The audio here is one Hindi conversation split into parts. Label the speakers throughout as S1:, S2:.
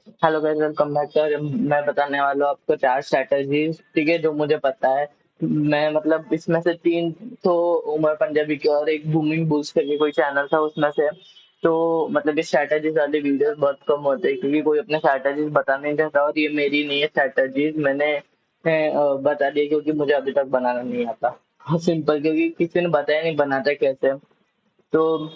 S1: Hello guys, welcome back. तो मैं बताने वाला हूँ आपको चार स्ट्रैटेजीज, ठीक है, जो मुझे पता है। मैं मतलब इसमें से तीन तो उमर पंजाबी की और एक बूमिंग बूस्ट करके कोई चैनल था उसमें से। तो मतलब ये स्ट्रैटेजीज वाली वीडियोस बहुत कम होते हैं क्योंकि कोई अपने स्ट्रैटेजीज बता नहीं चाहता, और ये मेरी नहीं है स्ट्रैटेजीज, मैंने बता दिया क्योंकि मुझे अभी तक बनाना नहीं आता। सिंपल, क्योंकि किसी ने बताया नहीं बनाता कैसे। तो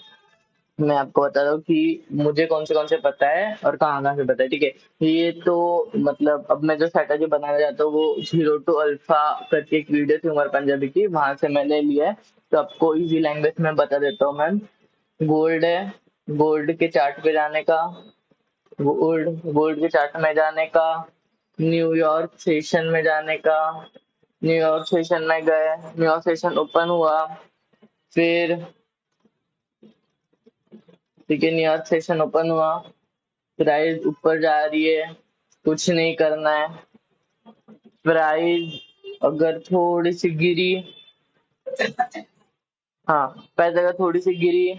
S1: मैं आपको बता रहा हूँ कि मुझे कौन से पता है और कहाँ से पता है, ठीक है। ये तो मतलब अब मैं जो स्ट्रैटेजी बनाना चाहता हूँ वो जीरो टू अल्फा करके एक वीडियो थी उमर पंजाबी की, वहां से मैंने लिया है। तो आपको इजी लैंग्वेज में बता देता हूँ मैं। गोल्ड है, गोल्ड के चार्ट पे जाने का, गोल्ड गोल्ड के चार्ट में जाने का, न्यूयॉर्क सेशन में जाने का। न्यूयॉर्क सेशन में गए, न्यूयॉर्क सेशन ओपन हुआ, फिर ठीक है, न्यूयॉर्क सेशन ओपन हुआ, प्राइस ऊपर जा रही है, कुछ नहीं करना है। प्राइस अगर थोड़ी सी गिरी, हाँ, प्राइस अगर थोड़ी सी गिरी,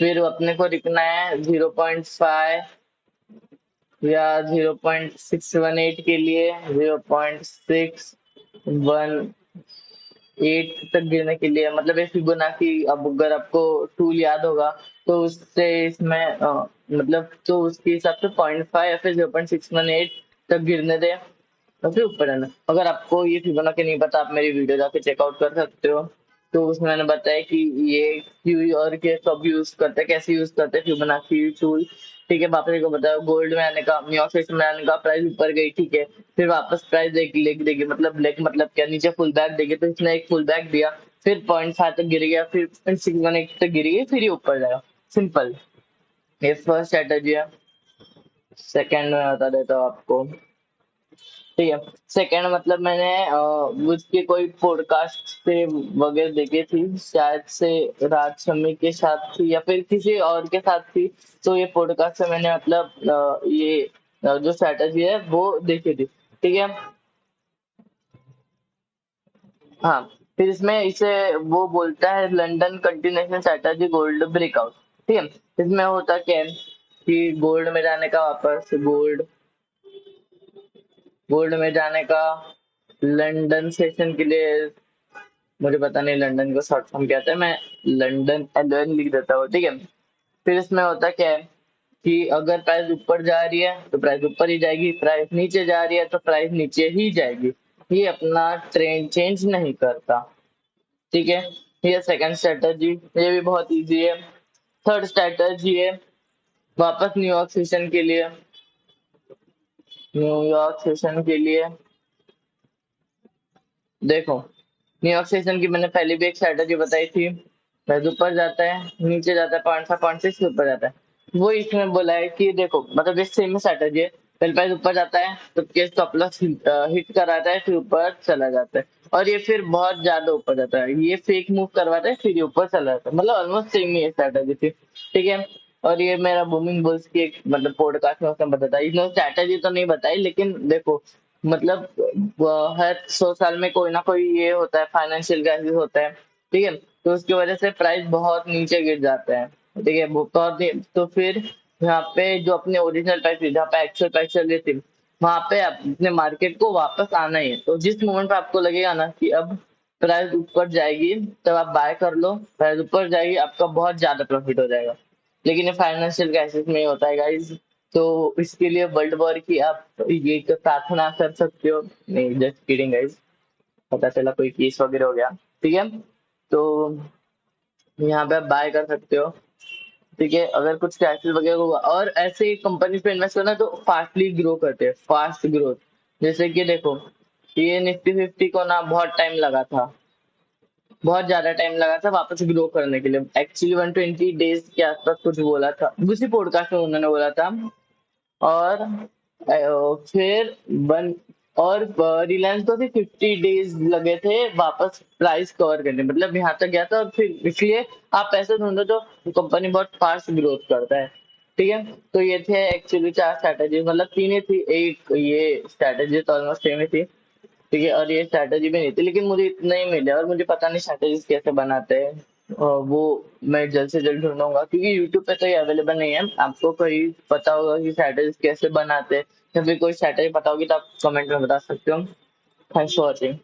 S1: फिर अपने को रुकना है 0.5 या 0.618 के लिए, 0.618 तक गिरने के लिए। मतलब ये फिबोनाची, अब अगर आपको टूल याद होगा तो उससे इसमें मतलब तो उसके हिसाब से 0.5 या फिर 0.618 तक गिरने दे, और फिर ऊपर आना। अगर आपको ये फिबोनाची नहीं पता, आप मेरी वीडियो जाके चेकआउट कर सकते हो। तो उसमें मैंने बताया कि ये क्यू और के कब यूज करते हैं, कैसे यूज करते हैं फिबोनाची टूल, ठीक है। वापस को बताया, गोल्ड में आने का, न्यूयॉर्क सेशन में आने का, प्राइस ऊपर गई, ठीक है। फिर वापस प्राइस एक लेग देगी, मतलब लेग मतलब क्या, नीचे फुल बैक देगी, तो इसने एक फुल बैक दिया, फिर 0.5 तक गिर गया, फिर 0.618 तक गिर गई, फिर ये ऊपर जाएगा। सिंपल, ये फर्स्ट स्ट्रेटेजी है। सेकंड में बता देता हूँ आपको, ठीक है। सेकंड मतलब मैंने उसकी कोई पॉडकास्ट से वगैरह देखी थी, शायद से राज शम्मी के साथ थी या फिर किसी और के साथ थी। तो ये पॉडकास्ट से मैंने मतलब ये जो स्ट्रेटजी है वो देखी थी, ठीक है। हाँ, फिर इसमें इसे वो बोलता है London continuation strategy gold breakout, ठीक है। इसमें होता क्या है कि गोल्ड में जाने का, वापस गोल्ड में जाने का, लंदन सेशन के लिए, मुझे पता नहीं लंदन को शॉर्ट फॉर्म क्या आता है, मैं लंदन एलओएन लिख देता हूँ, ठीक है। फिर इसमें होता क्या है कि अगर प्राइस ऊपर जा रही है तो प्राइस ऊपर ही जाएगी, प्राइस नीचे जा रही है तो प्राइस नीचे ही जाएगी। ये अपना ट्रेंड चेंज नहीं करता, ठीक है। ये सेकंड स्ट्रेटजी, ये भी बहुत इजी है। थर्ड स्ट्रेटजी है वापस न्यूयॉर्क सेशन के लिए, न्यूयॉर्क सेशन के लिए देखो, न्यूयॉर्क सेशन की मैंने पहले भी एक स्ट्रेटजी बताई थी। प्राइस ऊपर जाता है, नीचे जाता है, 0.5 0.6 ऊपर जाता है। वो इसमें बोला है कि देखो, मतलब ये सेम स्ट्रेटजी है। पहले प्राइस ऊपर जाता है तो केस स्टॉप लॉस हिट कराता है, फिर ऊपर चला जाता है, और ये फिर बहुत ज्यादा ऊपर जाता है, ये फेक मूव करवाता है, फिर ये ऊपर चला जाता है। मतलब ऑलमोस्ट सेम ही स्ट्रेटजी थी, ठीक है। और ये मेरा बूमिंग बुल्स की एक मतलब पॉडकास्ट में उसने बताया, इसने स्ट्रेटजी तो नहीं बताई, लेकिन देखो मतलब हर 100 साल में कोई ना कोई ये होता है, फाइनेंशियल क्राइसिस होता है, ठीक है। तो उसकी वजह से प्राइस बहुत नीचे गिर जाते हैं, ठीक है। तो फिर यहाँ पे जो अपने ओरिजिनल प्राइस थी, जहाँ पे एक्चुअल प्राइस चल रही थी, वहां पे अपने मार्केट को वापस आना ही है। तो जिस मोमेंट पे आपको लगेगा ना कि अब प्राइस ऊपर जाएगी, तब आप बाय कर लो। प्राइस ऊपर जाएगी, आपका बहुत ज्यादा प्रॉफिट हो जाएगा। लेकिन ये फाइनेंशियल क्राइसिस में ही होता है गाइस। तो इसके लिए वर्ल्ड वॉर की आप ये एक प्रार्थना कर सकते हो, नहीं जस्ट किडिंग गाइस, पता चला कोई केस वगैरह हो गया, ठीक है। तो यहाँ पे आप बाय कर सकते हो, ठीक है। अगर कुछ क्राइसिस वगैरह हुआ, और ऐसे कंपनी पे इन्वेस्ट करना तो फास्टली ग्रो करते हैं, फास्ट ग्रोथ। जैसे कि देखो, ये निफ्टी 50 को ना बहुत टाइम लगा था, बहुत ज्यादा टाइम लगा था वापस ग्रो करने के लिए। एक्चुअली 120 डेज के आसपास कुछ बोला था, उसी पॉडकास्ट में उन्होंने बोला था। और फिर वन और रिलायंस को भी 50 डेज लगे थे वापस प्राइस कवर करने, मतलब यहाँ तक गया था। और फिर इसलिए आप ऐसे ढूंढो जो कंपनी बहुत फास्ट ग्रोथ करता है, ठीक है। तो ये थे एक्चुअली चार स्ट्रैटेजी, मतलब तीन ही थी, एक ये स्ट्रैटेजी तो ऑलमोस्ट सेम ही थी, ठीक है। और ये स्ट्रैटेजी भी नहीं थी, लेकिन मुझे इतना ही मिले, और मुझे पता नहीं स्ट्रैटेजीज कैसे बनाते हैं, वो मैं जल्द से जल्द ढूंढूंगा, क्योंकि यूट्यूब पे तो ये अवेलेबल नहीं है। आपको कोई पता होगा कि स्ट्रैटेजी कैसे बनाते हैं, या फिर कोई स्ट्रैटेजी पता होगी तो आप कमेंट में बता सकते हो। Thanks for watching.